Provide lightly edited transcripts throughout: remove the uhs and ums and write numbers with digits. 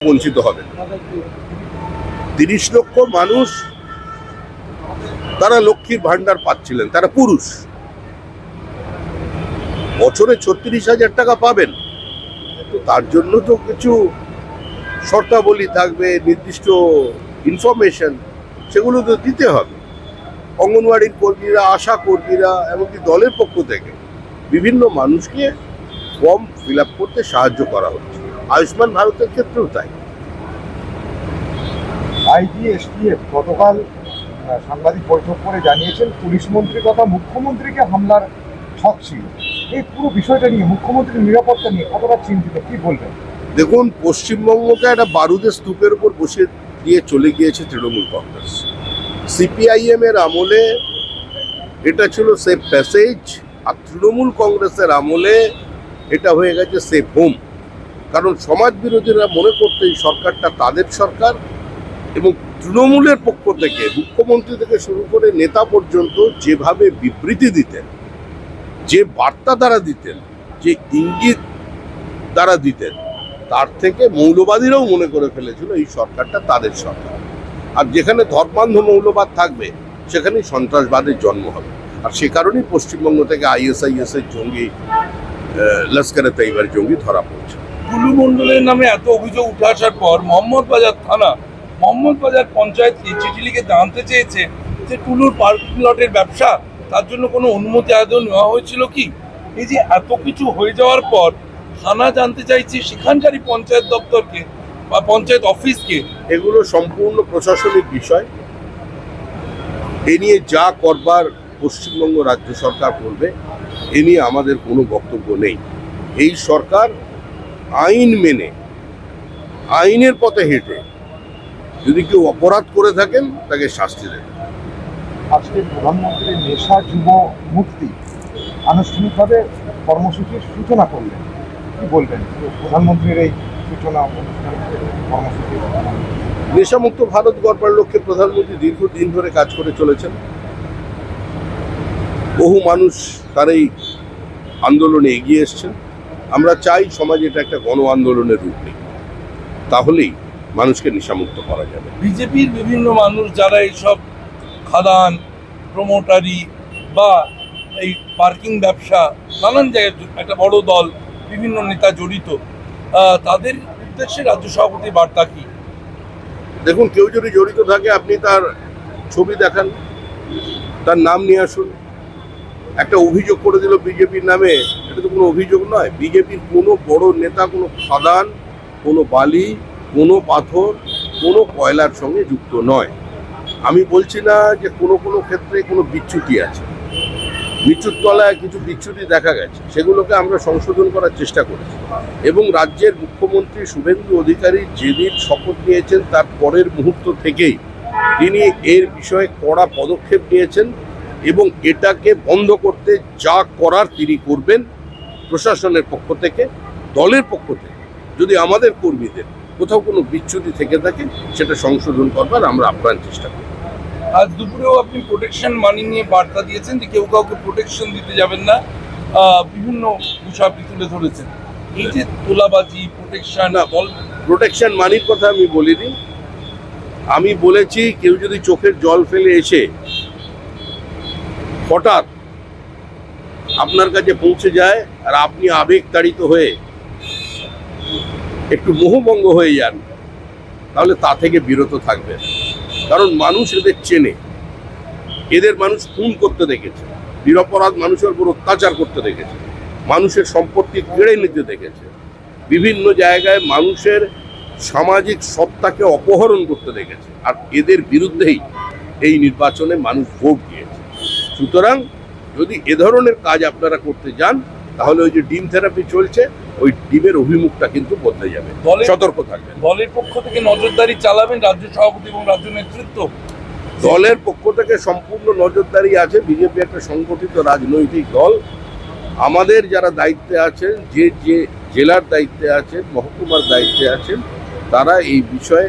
বঞ্চিত হবেন। 30 লক্ষ মানুষ তারা লক্ষ্মীর ভান্ডার পাচ্ছিলেন, তারা পুরুষ, বছরে 36,000 টাকা পাবেন। তো তার জন্য তো কিছু শর্তাবলী থাকবে, নির্দিষ্ট ইনফরমেশন, সেগুলো তো দিতে হবে। অঙ্গনওয়াড়ির কর্মীরা, আশা কর্মীরা, এমনকি দলের পক্ষ থেকে বিভিন্ন মানুষকে ফর্ম ফিল আপ করতে সাহায্য করা হচ্ছে। আয়ুষ্মান ভারতের ক্ষেত্রেও তাই। আইজি এসটিএফ গতকাল সাংবাদিক বৈঠক করে জানিয়েছেন পুলিশ মন্ত্রী তথা মুখ্যমন্ত্রীকে হামলার ছক ছিল। এই পুরো বিষয়টা নিয়ে মুখ্যমন্ত্রীর নিরাপত্তা নিয়ে কতটা চিন্তিত, কি বলবেন? দেখুন, পশ্চিমবঙ্গকে একটা বারুদের স্তূপের উপর বসিয়ে দিয়ে চলে গিয়েছে তৃণমূল কংগ্রেস। সিপিআইএম এর আমলে এটা ছিল সেফ প্যাসেজ, আর তৃণমূল কংগ্রেসের আমলে এটা হয়ে গেছে সেফ হোম। কারণ সমাজ বিরোধীরা মনে করতে এই সরকারটা তাদের সরকার, এবং তৃণমূলের পক্ষ থেকে মুখ্যমন্ত্রী থেকে শুরু করে নেতা পর্যন্ত যেভাবে বিবৃতি দিতেন, যে বার্তা দ্বারা দিতেন, যে ইঙ্গিত দ্বারা দিতেন, তার থেকে মৌলবাদীরাও মনে করে ফেলেছিল এই সরকারটা তাদের সরকার। আর যেখানে ধর্মান্ধ মৌলবাদ থাকবে সেখানেই সন্ত্রাসবাদের জন্ম হবে। আর সে কারণেই পশ্চিমবঙ্গ থেকে আইএসআইএস এর জঙ্গি, লস্করে তৈবার জঙ্গি ধরা পড়ছে। টুলু মণ্ডলের নামে এত অভিযোগ উঠে আসার পর মোহাম্মদবাজার থানা, মোহাম্মদবাজার পঞ্চায়েত চিঠি লিখে জানতে চেয়েছে যে টুলুর পার্কিং লটের ব্যবসা, তার জন্য কোনো অনুমতি আদৌ নেওয়া হয়েছিল কি? এই যে এত কিছু হয়ে যাওয়ার পর থানা জানতে চাইছে সেখানকারই পঞ্চায়েত দপ্তরকে বা পঞ্চায়েত অফিসকে। এগুলো সম্পূর্ণ প্রশাসনিক বিষয়। এ নিয়ে যা করবার পশ্চিমবঙ্গ রাজ্য সরকার করবে, এ নিয়ে আমাদের কোনো বক্তব্য নেই। এই সরকার আইন মেনে, আইনের পথে হেঁটে যদি কেউ অপরাধ করে থাকেন তাকে শাস্তি দেবে। আজকে প্রধানমন্ত্রী নেশা যুব মুক্তি আনুষ্ঠানিকভাবে কর্মসূচির সূচনা করলেন, কি বলবেন প্রধানমন্ত্রীর এই সূচনা কর্মসূচি? নেশামুক্ত ভারত গড়বার লক্ষ্যে প্রধানমন্ত্রী দীর্ঘদিন ধরে কাজ করে চলেছেন। বহু মানুষ তার এই আন্দোলনে এগিয়ে এসছেন। আমরা চাই সমাজে এটা একটা গণ আন্দোলনের রূপ নেই, তাহলেই মানুষকে নেশামুক্ত করা যাবে। বিজেপির বিভিন্ন মানুষ যারা এইসব খাদান, প্রমোটারি বা এই পার্কিং ব্যবসা, নানান জায়গায় একটা বড় দল, বিভিন্ন নেতা জড়িত, তাদের উদ্দেশ্যে রাজ্য সভাপতির বার্তা কি? দেখুন, কেউ যদি জড়িত থাকে আপনি তার ছবি দেখান, তার নাম নিয়ে আসুন। একটা অভিযোগ করে দিল বিজেপির নামে, এটা তো কোনো অভিযোগ নয়। বিজেপির কোনো বড় নেতা কোনো খাদান, কোনো বালি, কোনো পাথর, কোনো কয়লার সঙ্গে যুক্ত নয়। আমি বলছি না যে কোনো কোনো ক্ষেত্রে কোনো বিচ্যুতি আছে, নিচুর তলায় কিছু বিচ্যুতি দেখা গেছে, সেগুলোকে আমরা সংশোধন করার চেষ্টা করেছি। এবং রাজ্যের মুখ্যমন্ত্রী শুভেন্দু অধিকারী যেদিন শপথ নিয়েছেন তার পরের মুহূর্ত থেকেই তিনি এর বিষয়ে কড়া পদক্ষেপ নিয়েছেন, এবং এটাকে বন্ধ করতে যা করার তিনি করবেন। প্রশাসনের পক্ষ থেকে, দলের পক্ষ থেকে যদি আমাদের কর্মীদের কোথাও কোনো বিচ্যুতি থেকে থাকে সেটা সংশোধন করবার আমরা আপ্রাণ চেষ্টা করি। আজ দুপুরেও আপনি প্রোটেকশন মানি নিয়ে বার্তা দিয়েছেন যে কেউ কাউকে প্রোটেকশন দিতে যাবেন না, বিভিন্ন বিষয় আপনি তুলে ধরেছেন। এই যে তোলাবাজি, প্রোটেকশন, প্রোটেকশন মানির কথা আমি বলিনি। আমি বলেছি কেউ যদি চোখের জল ফেলে এসে হঠাৎ আপনার কাছে পৌঁছে যায় আর আপনি আবেগতাড়িত হয়ে একটু মোহভঙ্গ হয়ে যান, তাহলে তা থেকে বিরত থাকবেন। কারণ মানুষ এদের চেনে, এদের মানুষ খুন করতে দেখেছে, নিরপরাধ মানুষের উপর অত্যাচার করতে দেখেছে, মানুষের সম্পত্তি কেড়ে নিতে দেখেছে, বিভিন্ন জায়গায় মানুষের সামাজিক সত্তাকে অপহরণ করতে দেখেছে। আর এদের বিরুদ্ধেই এই নির্বাচনে মানুষ ভোট দিয়েছে। সুতরাং যদি এ ধরনের কাজ আপনারা করতে যান, তাহলে ওই যে ডিম থেরাপি চলছে, ওই ডিমের অভিমুখটা কিন্তু বদলে যাবে। সতর্ক থাকবেন। দলের পক্ষ থেকে নজরদারি চালাবেন রাজ্য সভাপতি এবং রাজ্য নেতৃত্ব? দলের পক্ষ থেকে সম্পূর্ণ নজরদারি আছে। বিজেপি একটা সংগঠিত রাজনৈতিক দল। আমাদের যারা দায়িত্বে আছেন, যে যে জেলার দায়িত্বে আছেন, মহকুমার দায়িত্বে আছেন, তারা এই বিষয়ে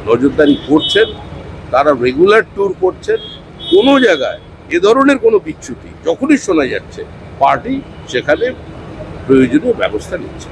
নজরদারি করছেন। তারা রেগুলার ট্যুর করছেন। কোনো জায়গায় এ ধরনের কোনো বিচ্যুতি যখনই শোনা যাচ্ছে, পার্টি সেখানে প্রয়োজনীয় ব্যবস্থা নিচ্ছে।